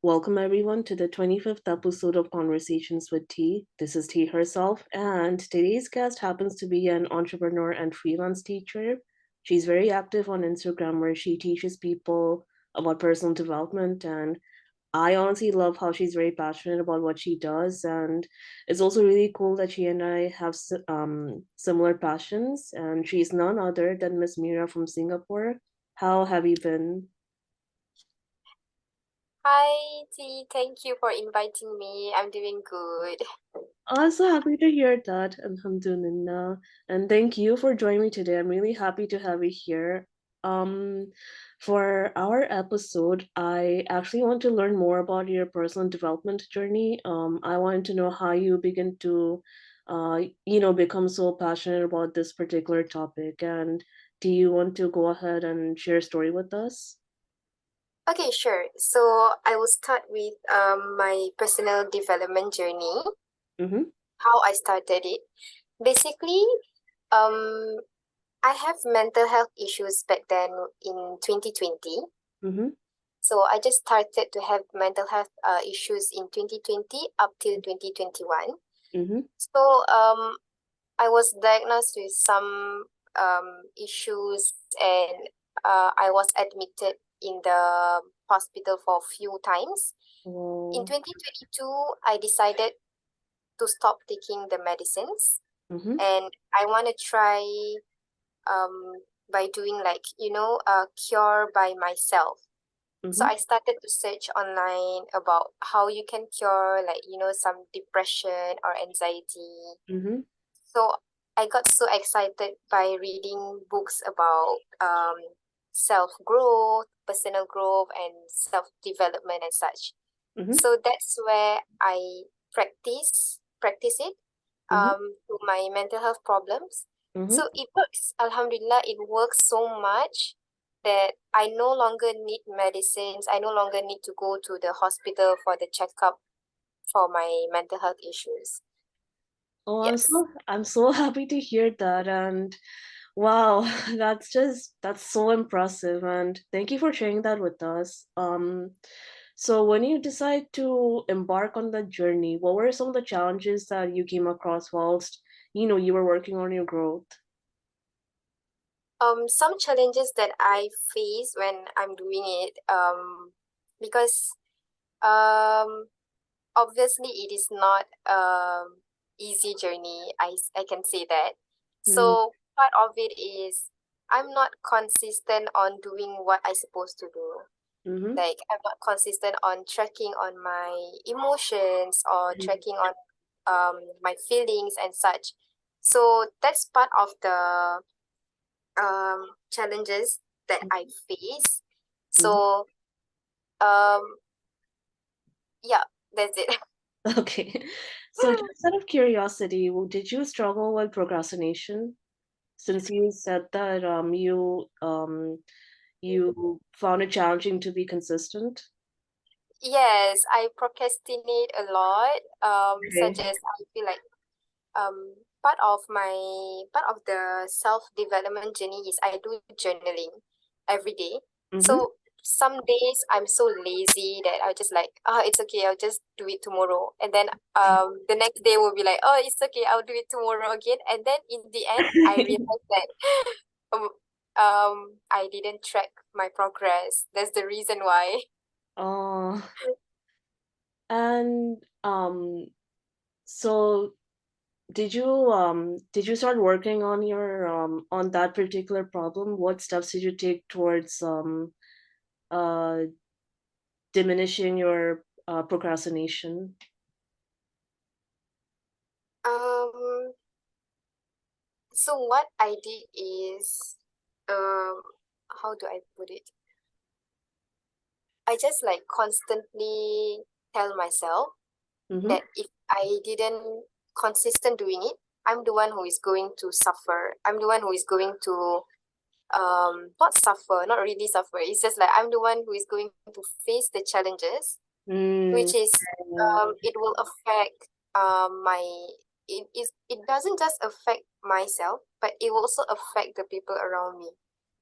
Welcome everyone to the 25th episode of Conversations with T. This is T herself, and today's guest happens to be an entrepreneur and freelance teacher. She's very active on Instagram where she teaches people about personal development, and I honestly love how she's very passionate about what she does, and it's also really cool that she and I have similar passions, and she's none other than Miss Mira from Singapore. How have you been? Hi, T. Thank you for inviting me. I'm doing good. I'm so happy to hear that, Alhamdulillah. And thank you for joining me today. I'm really happy to have you here. Um, for our episode, I actually want to learn more about your personal development journey. I want to know how you begin to, become so passionate about this particular topic. And do you want to go ahead and share a story with us? Okay, sure. So I will start with my personal development journey, Mm-hmm. how I started it. Basically, um, I have mental health issues back then in 2020. Mm-hmm. So I just started to have mental health issues in 2020 up till 2021. Mm-hmm. So I was diagnosed with some issues, and I was admitted in the hospital for a few times. In Oh. 2022, I decided to stop taking the medicines, Mm-hmm. and I want to try by doing a cure by myself. So Mm-hmm. I started to search online about how you can cure, some depression or anxiety. Mm-hmm. So I got so excited by reading books about self growth, personal growth, and self development and such. Mm-hmm. So that's where I practice it Mm-hmm. to my mental health problems. Mm-hmm. So it works. Alhamdulillah, it works so much that I no longer need medicines. I no longer need to go to the hospital for the checkup for my mental health issues. Oh, Yes. I'm so happy to hear that. And wow, that's so impressive. And thank you for sharing that with us. So when you decide to embark on that journey, what were some of the challenges that you came across whilst, you were working on your growth? Some challenges that I face when I'm doing it, because um, obviously it is not easy journey. I can say that. So part of it is I'm not consistent on doing what I supposed to do. Mm-hmm. Like I'm not consistent on tracking on my emotions or tracking on my feelings and such. So that's part of the challenges that I face. Mm-hmm. So um yeah, that's it. Okay. So just out of curiosity, did you struggle with procrastination? Since you said that you found it challenging to be consistent. Yes, I procrastinate a lot. Such Okay. as I feel like um part of the self development journey is I do journaling every day. Mm-hmm. So some days I'm so lazy that I just like, it's okay, I'll just do it tomorrow. And then the next day will be like, oh, it's okay, I'll do it tomorrow again. And then in the end I realized that um, I didn't track my progress. That's the reason why. Oh, and so did you start working on your on that particular problem? What steps did you take towards uh diminishing your procrastination? Um so what I did is um how do I put it? I just like constantly tell myself Mm-hmm. that if I didn't consistent doing it, I'm the one who is going to suffer. I'm the one who is going to not suffer, not really suffer. It's just like I'm the one who is going to face the challenges, Mm, which is yeah. it will affect my it doesn't just affect myself, but it will also affect the people around me,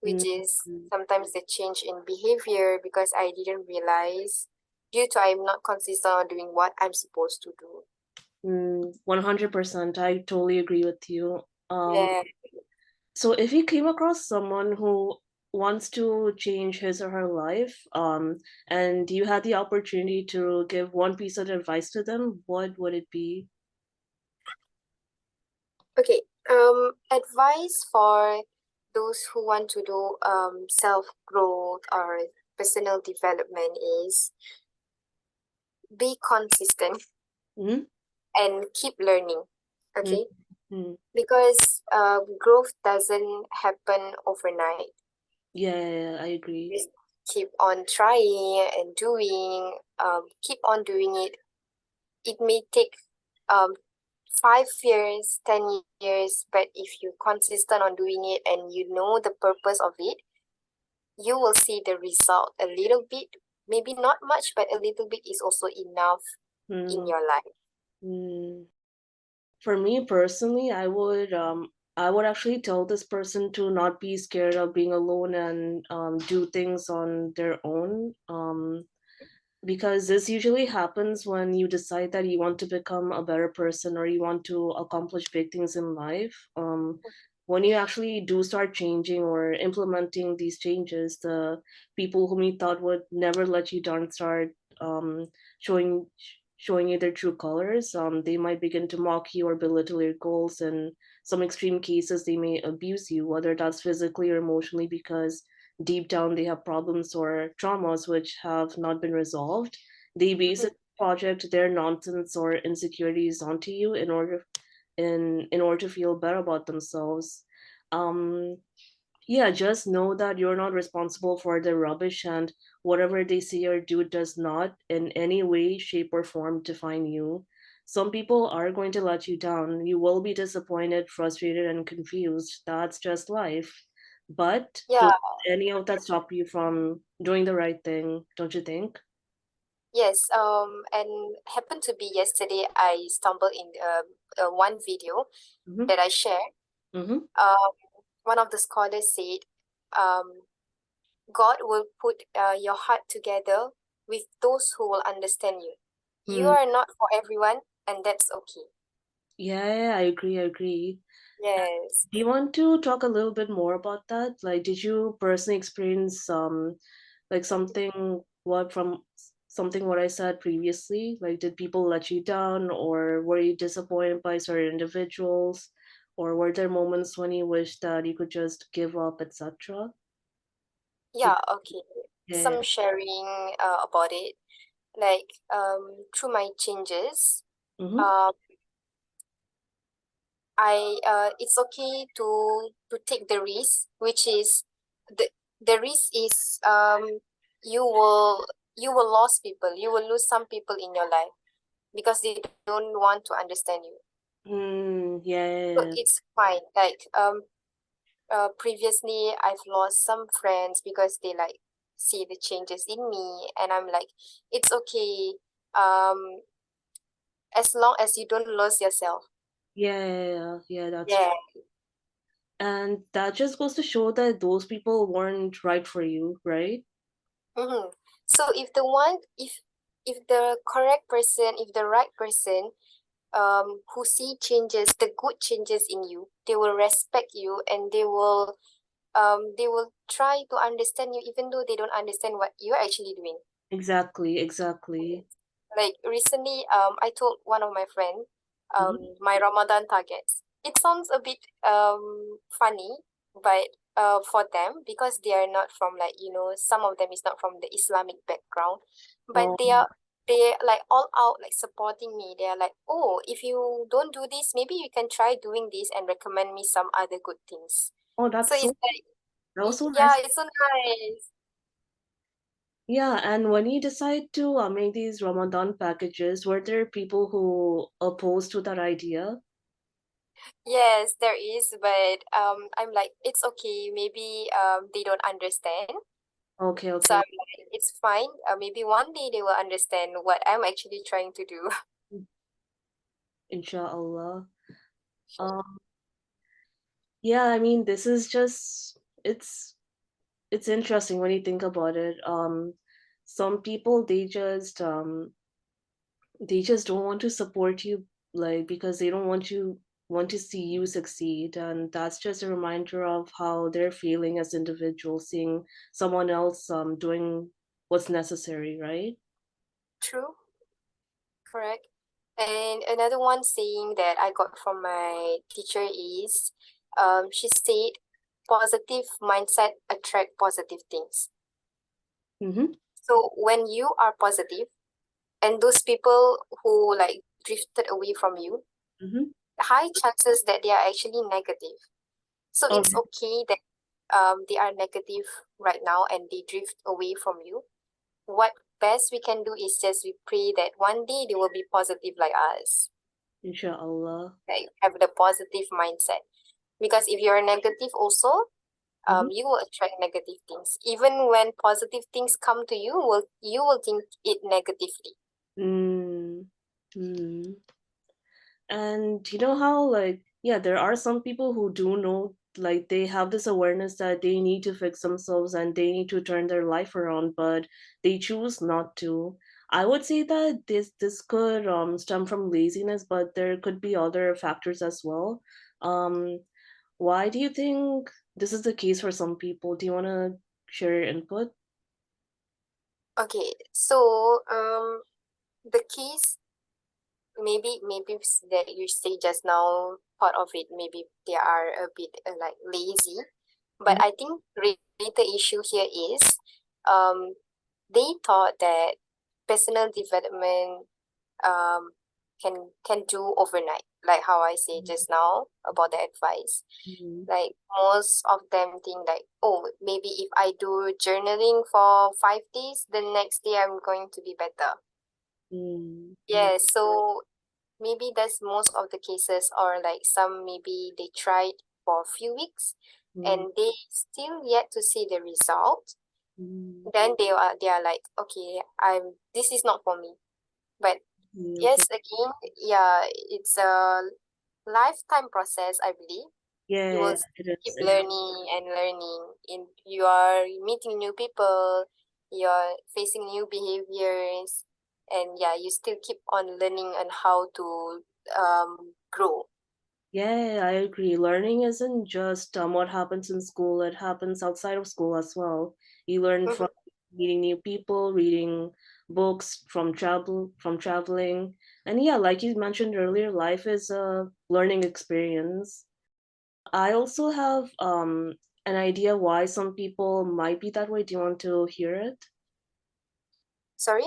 which Mm, is sometimes the change in behavior because I didn't realize due to I'm not consistent on doing what I'm supposed to do. 100%. I totally agree with you. Um, Yeah. so if you came across someone who wants to change his or her life, and you had the opportunity to give one piece of advice to them, what would it be? Okay. Advice for those who want to do self growth or personal development is be consistent Mm-hmm. and keep learning. Okay, Mm-hmm. because growth doesn't happen overnight. Yeah, yeah, yeah, I agree. Just keep on trying and doing. Keep on doing it. It may take 5 years, 10 years, but if you're consistent on doing it and you know the purpose of it, you will see the result a little bit. Maybe not much, but a little bit is also enough in Mm, your life. mm. For me personally, I would actually tell this person to not be scared of being alone and do things on their own. Because this usually happens when you decide that you want to become a better person or you want to accomplish big things in life. When you actually do start changing or implementing these changes, the people whom you thought would never let you down start um, showing showing you their true colors. They might begin to mock you or belittle your goals. In some extreme cases, they may abuse you, whether that's physically or emotionally, because deep down they have problems or traumas which have not been resolved. They Mhm. basically project their nonsense or insecurities onto you in order to feel better about themselves. um yeah, just know that you're not responsible for their rubbish, and whatever they say or do does not in any way, shape, or form define you. Some people are going to let you down. You will be disappointed, frustrated, and confused. That's just life. But Yeah. don't let any of that stop you from doing the right thing, don't you think? Yes, and happened to be yesterday, I stumbled in one video Mm-hmm. that I shared. Mm-hmm. Um, one of the scholars said, um, God will put your heart together with those who will understand you. You Mm, are not for everyone, and that's okay. yeah, yeah, I agree. I agree. Yes. Do you want to talk a little bit more about that? Like, did you personally experience like something what I said previously? Like, did people let you down, or were you disappointed by certain individuals, or were there moments when you wished that you could just give up, etc.? Yeah, okay. Yeah. Some sharing about it. Like through my changes, Mm-hmm. um, I it's okay to take the risk, which is the risk is you will lose people, you will lose some people in your life because they don't want to understand you. Yeah, So yeah, it's fine. Like previously I've lost some friends because they like see the changes in me, and I'm like, it's okay. Um, as long as you don't lose yourself. yeah, yeah, yeah, yeah, yeah, that's Yeah. true. And that just goes to show that those people weren't right for you, right? Mm-hmm. So if the correct person, if the right person who see changes, the good changes in you, they will respect you, and they will try to understand you even though they don't understand what you're actually doing. Exactly, exactly. Like recently, I told one of my friends, Mm-hmm. my Ramadan targets. It sounds a bit funny, but for them, because they are not from, like, some of them is not from the Islamic background, but Oh, they like all out like supporting me. They are like, oh, if you don't do this, maybe you can try doing this and recommend me some other good things. oh, So that's it's so like, that was so yeah, nice. it's so nice. Yeah, and when you decide to make these Ramadan packages, were there people who opposed to that idea? Yes, there is, but I'm like, it's okay. Maybe they don't understand. Okay, So okay. I'm like, it's fine. Maybe one day they will understand what I'm actually trying to do. Inshallah. Um, yeah, I mean, this is just it's interesting when you think about it. some people they just don't want to support you, like, because they don't want to see you succeed, and that's just a reminder of how they're feeling as individuals, seeing someone else doing what's necessary, right? True, correct. And another one saying that I got from my teacher is, she said, positive mindset attract positive things. Mm-hmm. So when you are positive, and those people who like drifted away from you, Mm-hmm. high chances that they are actually negative. So Oh, it's okay that they are negative right now and they drift away from you. What best we can do is just we pray that one day they will be positive like us, inshallah. like have the positive mindset. Because if you're negative also, Mm-hmm. you will attract negative things. Even when positive things come to you, you will think it negatively. Mm. Mm. And you know how, like, yeah, there are some people who do know, like, they have this awareness that they need to fix themselves and they need to turn their life around, but they choose not to. I would say that this could stem from laziness, but there could be other factors as well. Um, why do you think this is the case for some people? Do you want to share your input? Okay, so the keys, that you say just now, part of it maybe they are a bit like lazy, but Mhm. I think the issue here is um they thought that personal development um can do overnight, like how I say just now about the advice. Mhm. Like most of them think like, oh, maybe if I do journaling for 5 days, the next day I'm going to be better. Mm. Mm. Yeah, so maybe that's most of the cases, or like some maybe they tried for a few weeks Mm. and they still yet to see the result. Mm. Then they are like, okay, this is not for me. But Mm. Okay. yes, again, yeah, it's a lifetime process, I believe. You Yeah, will it is. keep It is. learning and learning. In you are meeting new people, you're facing new behaviors, and yeah, you still keep on learning on how to grow. Yeah, I agree. Learning isn't just what happens in school, it happens outside of school as well. You learn from Mhm. meeting new people, reading books, from traveling. And yeah, like you mentioned earlier, life is a learning experience. I also have an idea why some people might be that way. Do you want to hear it? Sorry?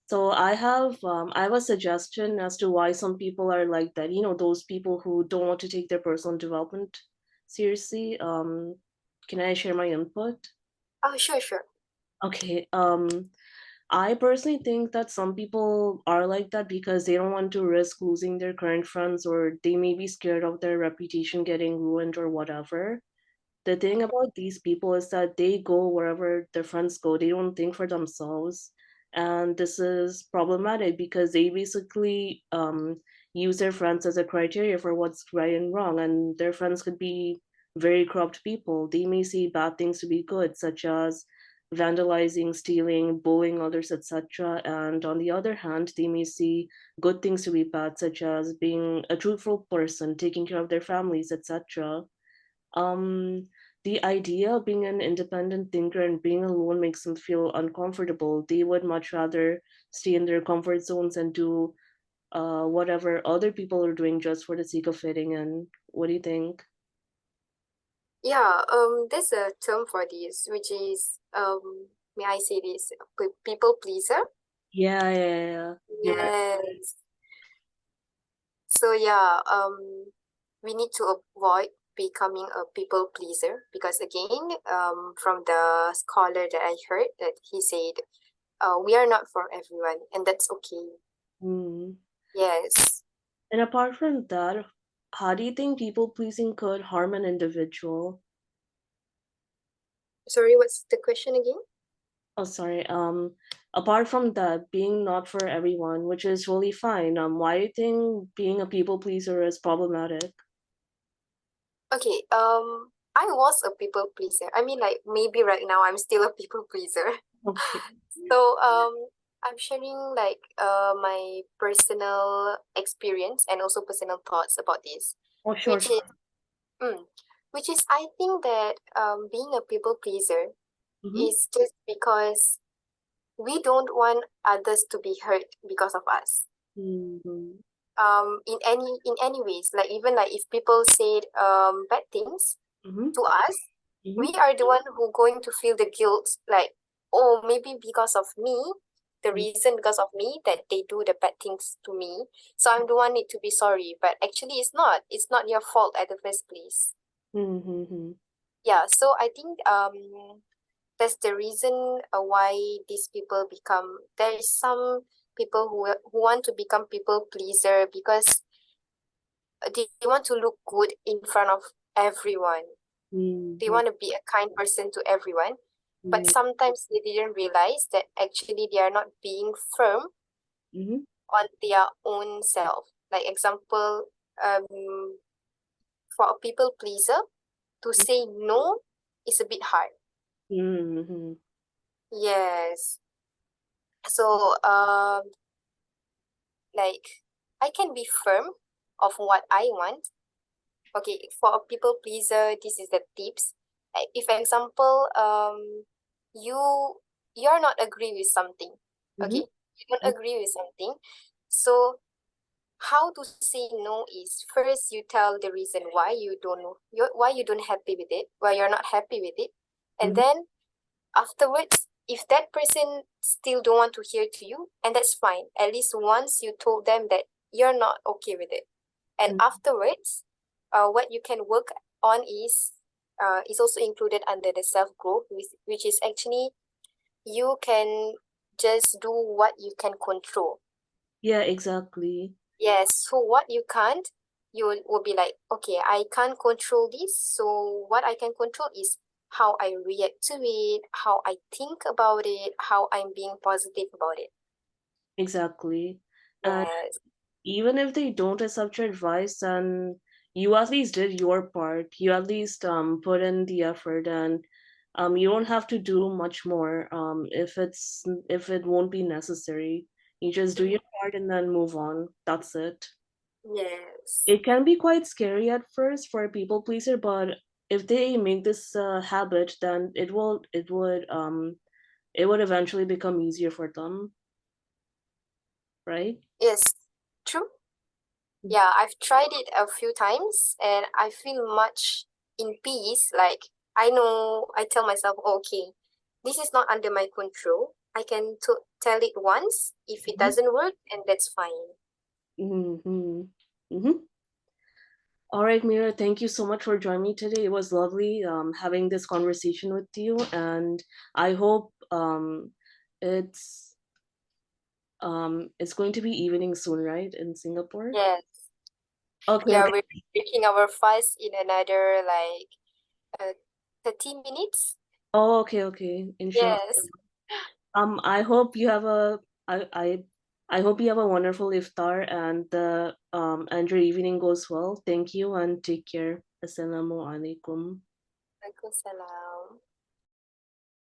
So I have a suggestion as to why some people are like that. You know, those people who don't want to take their personal development seriously. Can I share my input? Oh, sure, sure. Okay. I personally think that some people are like that because they don't want to risk losing their current friends, or they may be scared of their reputation getting ruined or whatever. The thing about these people is that they go wherever their friends go. They don't think for themselves. And this is problematic because they basically use their friends as a criteria for what's right and wrong. And their friends could be very corrupt people. They may see bad things to be good, such as vandalizing, stealing, bullying others, etc. And on the other hand, they may see good things to be bad, such as being a truthful person, taking care of their families, etc. um, the idea of being an independent thinker and being alone makes them feel uncomfortable. They would much rather stay in their comfort zones and do whatever other people are doing just for the sake of fitting in. What do you think? Yeah, there's a term for this, which is may I say this, people pleaser? Yeah, yeah, yeah, yeah. You're right. Yes. So yeah, we need to avoid becoming a people pleaser, because again, from the scholar that I heard, that he said, we are not for everyone, and that's okay. Mm. Yes. And apart from that, how do you think people pleasing could harm an individual? Sorry, what's the question again? Oh, sorry. Apart from that, being not for everyone, which is really fine. Why do you think being a people pleaser is problematic? Okay, I was a people pleaser. I mean, like maybe right now I'm still a people pleaser. Okay. So I'm sharing like my personal experience and also personal thoughts about this, Oh, sure, which is sure. which is I think that being a people pleaser Mm-hmm. is just because we don't want others to be hurt because of us. Mm-hmm. In any ways, like even like if people said bad things Mm-hmm. to us, Mm-hmm. we are the one who going to feel the guilt, like, oh, maybe because of me, the reason because of me that they do the bad things to me, so I'm the one need to be sorry, but actually it's not your fault at the first place. Mm-hmm. Yeah, so I think that's the reason why these people become, there is some people who want to become people pleaser because they want to look good in front of everyone. They Mm-hmm. want to be a kind person to everyone, but Mm-hmm. sometimes they didn't realize that actually they are not being firm Mm-hmm. on their own self. Like example, for a people pleaser to say no is a bit hard. Mm-hmm. Yes. So like I can be firm of what I want. Okay, for a people pleaser, this is the tips. If example, you you're not agree with something, Mm-hmm. okay, you don't agree with something, so how to say no is first you tell the reason why you don't happy with it, why you're not happy with it, and Mm-hmm. then afterwards, if that person still don't want to hear to you, and that's fine, at least once you told them that you're not okay with it, and afterwards, what you can work on is also included under the self growth, which is actually you can just do what you can control. Yeah, exactly. Yes, so what you can't, you will be like, okay, I can't control this. So what I can control is how I react to it, how I think about it, how I'm being positive about it. Exactly. And Yes. even if they don't accept your advice, then you at least did your part. You at least put in the effort, and you don't have to do much more if it won't be necessary. You just do Mhm. your part and then move on. That's it. Yes. It can be quite scary at first for a people pleaser, but if they make this habit, then it would eventually become easier for them, right? Yes. True. Yeah, I've tried it a few times and I feel much in peace. Like I tell myself, okay, this is not under my control. I can tell it once. If it doesn't work, and that's fine. Mm-hmm. Mm-hmm. All right, Mira, thank you so much for joining me today. It was lovely having this conversation with you, and I hope it's it's going to be evening soon, right, in Singapore? Yes. Okay, Yeah, okay. we're breaking our fast in another like 30 minutes. Oh, okay, okay. Inshallah. Yes. I hope you have a I I I hope you have a wonderful iftar and your evening goes well. Thank you and take care. Assalamu alaikum. Waalaikumsalam.